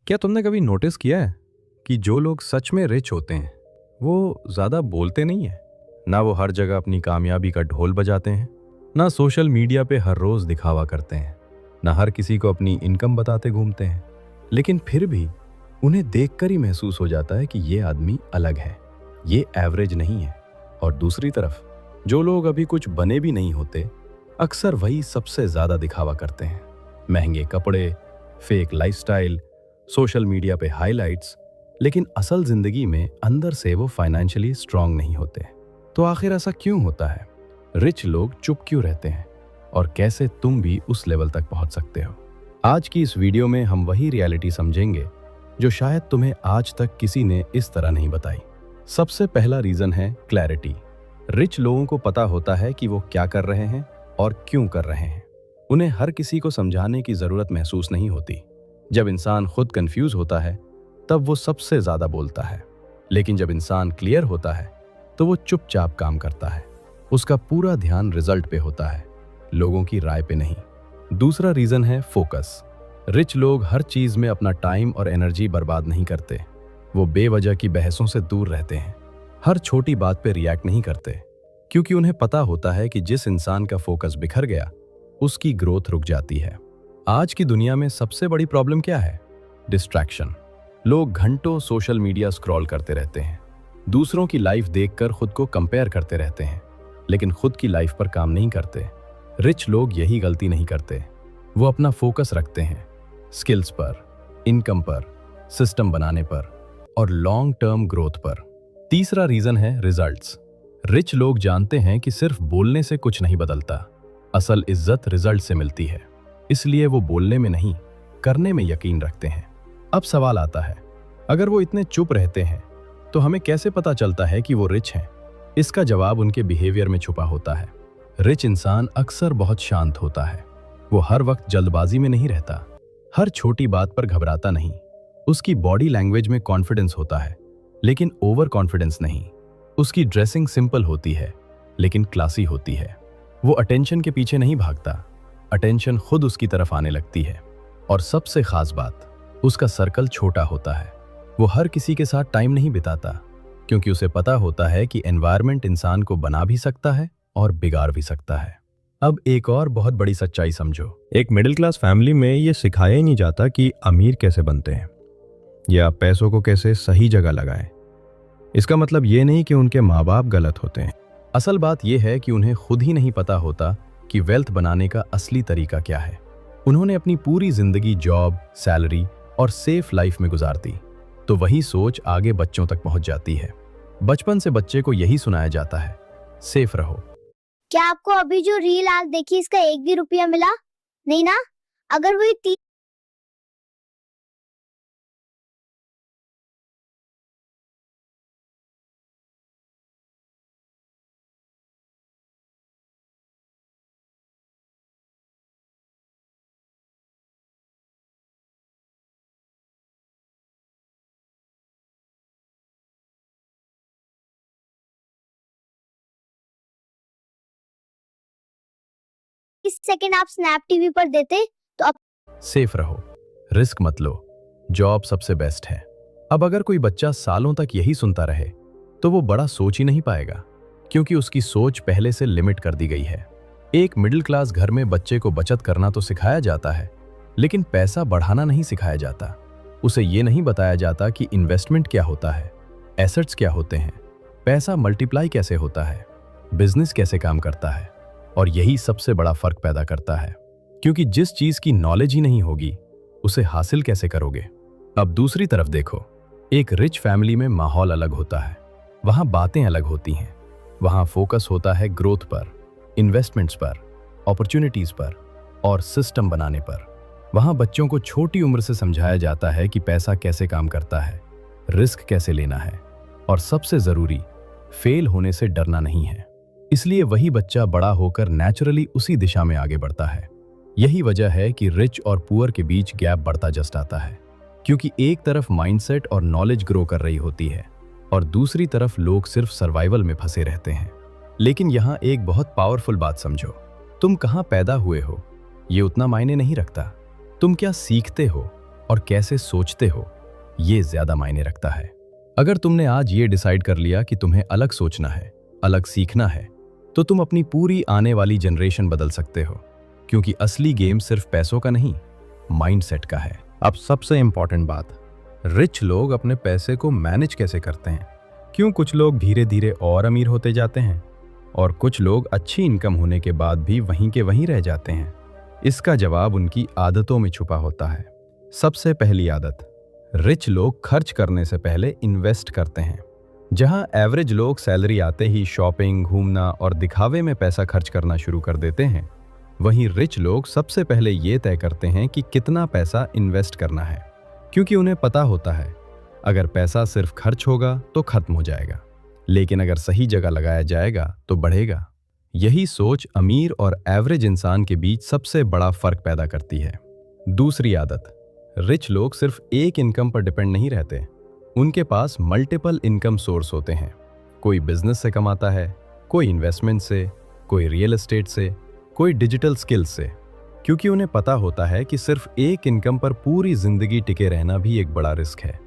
क्या तुमने कभी नोटिस किया है कि जो लोग सच में रिच होते हैं वो ज़्यादा बोलते नहीं है। ना वो हर जगह अपनी कामयाबी का ढोल बजाते हैं, ना सोशल मीडिया पे हर रोज़ दिखावा करते हैं, ना हर किसी को अपनी इनकम बताते घूमते हैं। लेकिन फिर भी उन्हें देखकर ही महसूस हो जाता है कि ये आदमी अलग है, ये एवरेज नहीं है। और दूसरी तरफ जो लोग अभी कुछ बने भी नहीं होते, अक्सर वही सबसे ज़्यादा दिखावा करते हैं। महंगे कपड़े, फेक लाइफस्टाइल, सोशल मीडिया पे हाइलाइट्स, लेकिन असल जिंदगी में अंदर से वो फाइनेंशियली स्ट्रांग नहीं होते। तो आखिर ऐसा क्यों होता है? रिच लोग चुप क्यों रहते हैं? और कैसे तुम भी उस लेवल तक पहुंच सकते हो? आज की इस वीडियो में हम वही रियलिटी समझेंगे जो शायद तुम्हें आज तक किसी ने इस तरह नहीं बताई। सबसे पहला रीजन है क्लैरिटी। रिच लोगों को पता होता है कि वो क्या कर रहे हैं और क्यों कर रहे हैं। उन्हें हर किसी को समझाने की जरूरत महसूस नहीं होती। जब इंसान खुद कंफ्यूज होता है तब वो सबसे ज्यादा बोलता है, लेकिन जब इंसान क्लियर होता है तो वो चुपचाप काम करता है। उसका पूरा ध्यान रिजल्ट पे होता है, लोगों की राय पे नहीं। दूसरा रीजन है फोकस। रिच लोग हर चीज में अपना टाइम और एनर्जी बर्बाद नहीं करते। वो बेवजह की बहसों से दूर रहते हैं, हर छोटी बात पे रिएक्ट नहीं करते, क्योंकि उन्हें पता होता है कि जिस इंसान का फोकस बिखर गया उसकी ग्रोथ रुक जाती है। आज की दुनिया में सबसे बड़ी प्रॉब्लम क्या है? डिस्ट्रैक्शन। लोग घंटों सोशल मीडिया स्क्रॉल करते रहते हैं, दूसरों की लाइफ देखकर खुद को कंपेयर करते रहते हैं, लेकिन खुद की लाइफ पर काम नहीं करते। रिच लोग यही गलती नहीं करते। वो अपना फोकस रखते हैं स्किल्स पर, इनकम पर, सिस्टम बनाने पर और लॉन्ग टर्म ग्रोथ पर। तीसरा रीजन है रिजल्ट्स। रिच लोग जानते हैं कि सिर्फ बोलने से कुछ नहीं बदलता, असल इज्जत रिजल्ट से मिलती है। इसलिए वो बोलने में नहीं, करने में यकीन रखते हैं। अब सवाल आता है, अगर वो इतने चुप रहते हैं तो हमें कैसे पता चलता है कि वो रिच हैं? इसका जवाब उनके बिहेवियर में छुपा होता है। रिच इंसान अक्सर बहुत शांत होता है। वो हर वक्त जल्दबाजी में नहीं रहता, हर छोटी बात पर घबराता नहीं। उसकी बॉडी लैंग्वेज में कॉन्फिडेंस होता है, लेकिन ओवर कॉन्फिडेंस नहीं। उसकी ड्रेसिंग सिंपल होती है, लेकिन क्लासी होती है। वो अटेंशन के पीछे नहीं भागता, अटेंशन खुद उसकी तरफ आने लगती है। और सबसे खास बात, उसका सर्कल छोटा होता है। वो हर किसी के साथ टाइम नहीं बिताता, क्योंकि उसे पता होता है कि एनवायरनमेंट इंसान को बना भी सकता है और बिगाड़ भी सकता है। अब एक और बहुत बड़ी सच्चाई समझो। एक मिडिल क्लास फैमिली में ये सिखाया ही नहीं जाता कि अमीर कैसे बनते हैं या पैसों को कैसे सही जगह लगाएं। इसका मतलब ये नहीं कि उनके माँ बाप गलत होते हैं। असल बात यह है कि उन्हें खुद ही नहीं पता होता कि वेल्थ बनाने का असली तरीका क्या है। उन्होंने अपनी पूरी जिंदगी जॉब, सैलरी और सेफ लाइफ में गुजार दी, तो वही सोच आगे बच्चों तक पहुंच जाती है। बचपन से बच्चे को यही सुनाया जाता है, सेफ रहो। क्या आपको अभी जो रील आज देखी इसका 1 भी रुपया मिला? नहीं ना? अगर वही 30 सेकंड आप स्नैप टीवी पर देते तो अब सेफ रहो, रिस्क मत लो, जॉब सबसे बेस्ट है। अब अगर कोई बच्चा सालों तक यही सुनता रहे तो वो बड़ा सोच ही नहीं पाएगा, क्योंकि उसकी सोच पहले से लिमिट कर दी गई है। एक मिडिल क्लास घर में बच्चे को बचत करना तो सिखाया जाता है, लेकिन पैसा बढ़ाना नहीं सिखाया जाता। उसे ये नहीं बताया जाता कि इन्वेस्टमेंट क्या होता है, एसेट्स क्या होते हैं, पैसा मल्टीप्लाई कैसे होता है, बिजनेस कैसे काम करता है। और यही सबसे बड़ा फर्क पैदा करता है, क्योंकि जिस चीज की नॉलेज ही नहीं होगी उसे हासिल कैसे करोगे। अब दूसरी तरफ देखो, एक रिच फैमिली में माहौल अलग होता है। वहां बातें अलग होती हैं। वहां फोकस होता है ग्रोथ पर, इन्वेस्टमेंट्स पर, अपॉर्चुनिटीज पर और सिस्टम बनाने पर। वहां बच्चों को छोटी उम्र से समझाया जाता है कि पैसा कैसे काम करता है, रिस्क कैसे लेना है और सबसे जरूरी, फेल होने से डरना नहीं है। इसलिए वही बच्चा बड़ा होकर नेचुरली उसी दिशा में आगे बढ़ता है। यही वजह है कि रिच और पुअर के बीच गैप बढ़ता जस्ट आता है, क्योंकि एक तरफ माइंडसेट और नॉलेज ग्रो कर रही होती है और दूसरी तरफ लोग सिर्फ सर्वाइवल में फंसे रहते हैं। लेकिन यहाँ एक बहुत पावरफुल बात समझो, तुम कहाँ पैदा हुए हो ये उतना मायने नहीं रखता। तुम क्या सीखते हो और कैसे सोचते हो, ये ज्यादा मायने रखता है। अगर तुमने आज ये डिसाइड कर लिया कि तुम्हें अलग सोचना है, अलग सीखना है, तो तुम अपनी पूरी आने वाली जनरेशन बदल सकते हो, क्योंकि असली गेम सिर्फ पैसों का नहीं, माइंडसेट का है। अब सबसे इंपॉर्टेंट बात, रिच लोग अपने पैसे को मैनेज कैसे करते हैं? क्यों कुछ लोग धीरे धीरे और अमीर होते जाते हैं और कुछ लोग अच्छी इनकम होने के बाद भी वहीं के वहीं रह जाते हैं? इसका जवाब उनकी आदतों में छुपा होता है। सबसे पहली आदत, रिच लोग खर्च करने से पहले इन्वेस्ट करते हैं। जहां एवरेज लोग सैलरी आते ही शॉपिंग, घूमना और दिखावे में पैसा खर्च करना शुरू कर देते हैं, वहीं रिच लोग सबसे पहले ये तय करते हैं कि कितना पैसा इन्वेस्ट करना है, क्योंकि उन्हें पता होता है अगर पैसा सिर्फ खर्च होगा तो खत्म हो जाएगा, लेकिन अगर सही जगह लगाया जाएगा तो बढ़ेगा। यही सोच अमीर और एवरेज इंसान के बीच सबसे बड़ा फर्क पैदा करती है। दूसरी आदत, रिच लोग सिर्फ एक इनकम पर डिपेंड नहीं रहते, उनके पास मल्टीपल इनकम सोर्स होते हैं। कोई बिजनेस से कमाता है, कोई इन्वेस्टमेंट से, कोई रियल एस्टेट से, कोई डिजिटल स्किल्स से, क्योंकि उन्हें पता होता है कि सिर्फ एक इनकम पर पूरी जिंदगी टिके रहना भी एक बड़ा रिस्क है।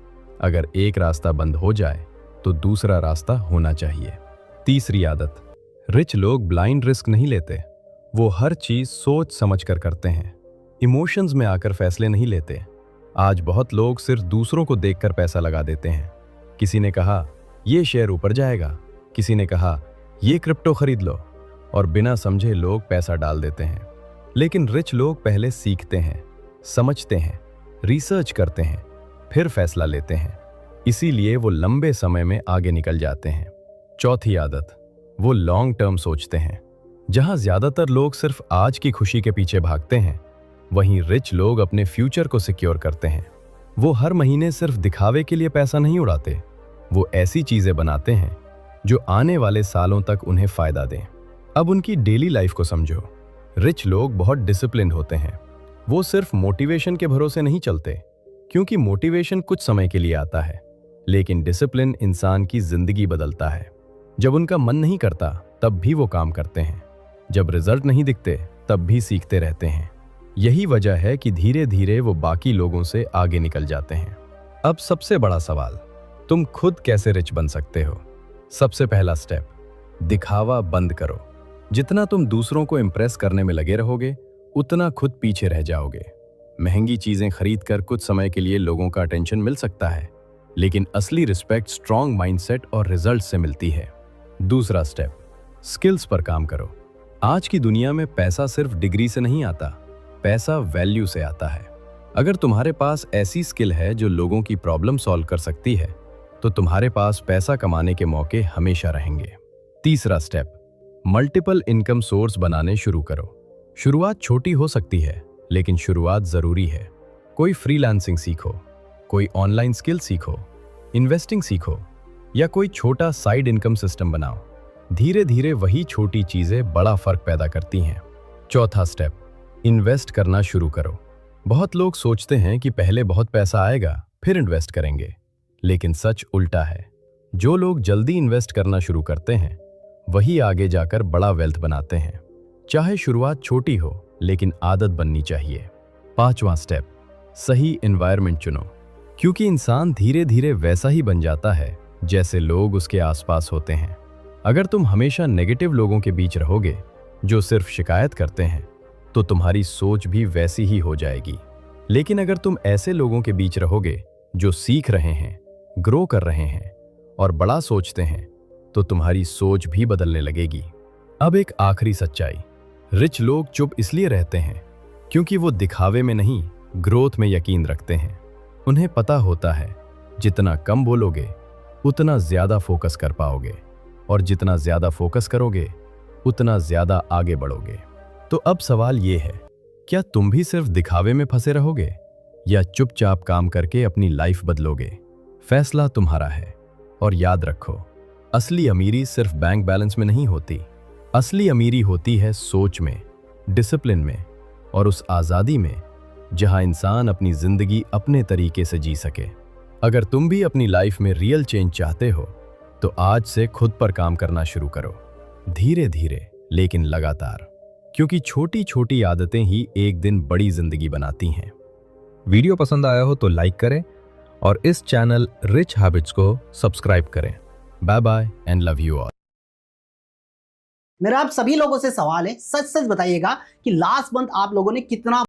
अगर एक रास्ता बंद हो जाए तो दूसरा रास्ता होना चाहिए। तीसरी आदत, रिच लोग ब्लाइंड रिस्क नहीं लेते, वो हर चीज सोच समझ कर करते हैं, इमोशंस में आकर फैसले नहीं लेते। आज बहुत लोग सिर्फ दूसरों को देखकर पैसा लगा देते हैं। किसी ने कहा ये शेयर ऊपर जाएगा, किसी ने कहा ये क्रिप्टो खरीद लो, और बिना समझे लोग पैसा डाल देते हैं। लेकिन रिच लोग पहले सीखते हैं, समझते हैं, रिसर्च करते हैं, फिर फैसला लेते हैं। इसीलिए वो लंबे समय में आगे निकल जाते हैं। चौथी आदत, वो लॉन्ग टर्म सोचते हैं। जहां ज्यादातर लोग सिर्फ आज की खुशी के पीछे भागते हैं, वहीं रिच लोग अपने फ्यूचर को सिक्योर करते हैं। वो हर महीने सिर्फ दिखावे के लिए पैसा नहीं उड़ाते, वो ऐसी चीजें बनाते हैं जो आने वाले सालों तक उन्हें फायदा दें। अब उनकी डेली लाइफ को समझो। रिच लोग बहुत डिसिप्लिन होते हैं, वो सिर्फ मोटिवेशन के भरोसे नहीं चलते, क्योंकि मोटिवेशन कुछ समय के लिए आता है, लेकिन डिसिप्लिन इंसान की जिंदगी बदलता है। जब उनका मन नहीं करता तब भी वो काम करते हैं, जब रिजल्ट नहीं दिखते तब भी सीखते रहते हैं। यही वजह है कि धीरे धीरे वो बाकी लोगों से आगे निकल जाते हैं। अब सबसे बड़ा सवाल, तुम खुद कैसे रिच बन सकते हो? सबसे पहला स्टेप, दिखावा बंद करो। जितना तुम दूसरों को इंप्रेस करने में लगे रहोगे, उतना खुद पीछे रह जाओगे। महंगी चीजें खरीदकर कुछ समय के लिए लोगों का अटेंशन मिल सकता है, लेकिन असली रिस्पेक्ट स्ट्रॉन्ग माइंडसेट और रिजल्ट से मिलती है। दूसरा स्टेप, स्किल्स पर काम करो। आज की दुनिया में पैसा सिर्फ डिग्री से नहीं आता, पैसा वैल्यू से आता है। अगर तुम्हारे पास ऐसी स्किल है जो लोगों की प्रॉब्लम सॉल्व कर सकती है, तो तुम्हारे पास पैसा कमाने के मौके हमेशा रहेंगे। तीसरा स्टेप, मल्टीपल इनकम सोर्स बनाने शुरू करो। शुरुआत छोटी हो सकती है, लेकिन शुरुआत जरूरी है। कोई फ्रीलांसिंग सीखो, कोई ऑनलाइन स्किल सीखो, इन्वेस्टिंग सीखो, या कोई छोटा साइड इनकम सिस्टम बनाओ। धीरे धीरे वही छोटी चीजें बड़ा फर्क पैदा करती हैं। चौथा स्टेप, इन्वेस्ट करना शुरू करो। बहुत लोग सोचते हैं कि पहले बहुत पैसा आएगा फिर इन्वेस्ट करेंगे, लेकिन सच उल्टा है। जो लोग जल्दी इन्वेस्ट करना शुरू करते हैं, वही आगे जाकर बड़ा वेल्थ बनाते हैं। चाहे शुरुआत छोटी हो, लेकिन आदत बननी चाहिए। पांचवा स्टेप, सही एनवायरनमेंट चुनो, क्योंकि इंसान धीरे धीरे वैसा ही बन जाता है जैसे लोग उसके आसपास होते हैं। अगर तुम हमेशा नेगेटिव लोगों के बीच रहोगे जो सिर्फ शिकायत करते हैं, तो तुम्हारी सोच भी वैसी ही हो जाएगी। लेकिन अगर तुम ऐसे लोगों के बीच रहोगे जो सीख रहे हैं, ग्रो कर रहे हैं और बड़ा सोचते हैं, तो तुम्हारी सोच भी बदलने लगेगी। अब एक आखिरी सच्चाई, रिच लोग चुप इसलिए रहते हैं क्योंकि वो दिखावे में नहीं, ग्रोथ में यकीन रखते हैं। उन्हें पता होता है जितना कम बोलोगे उतना ज्यादा फोकस कर पाओगे, और जितना ज्यादा फोकस करोगे उतना ज्यादा आगे बढ़ोगे। तो अब सवाल ये है, क्या तुम भी सिर्फ दिखावे में फंसे रहोगे या चुपचाप काम करके अपनी लाइफ बदलोगे? फैसला तुम्हारा है। और याद रखो, असली अमीरी सिर्फ बैंक बैलेंस में नहीं होती, असली अमीरी होती है सोच में, डिसिप्लिन में और उस आज़ादी में जहां इंसान अपनी जिंदगी अपने तरीके से जी सके। अगर तुम भी अपनी लाइफ में रियल चेंज चाहते हो, तो आज से खुद पर काम करना शुरू करो, धीरे धीरे लेकिन लगातार, क्योंकि छोटी छोटी आदतें ही एक दिन बड़ी जिंदगी बनाती हैं। वीडियो पसंद आया हो तो लाइक करें और इस चैनल रिच हैबिट्स को सब्सक्राइब करें। Bye bye and love you all. मेरा आप सभी लोगों से सवाल है, सच सच बताइएगा कि लास्ट मंथ आप लोगों ने कितना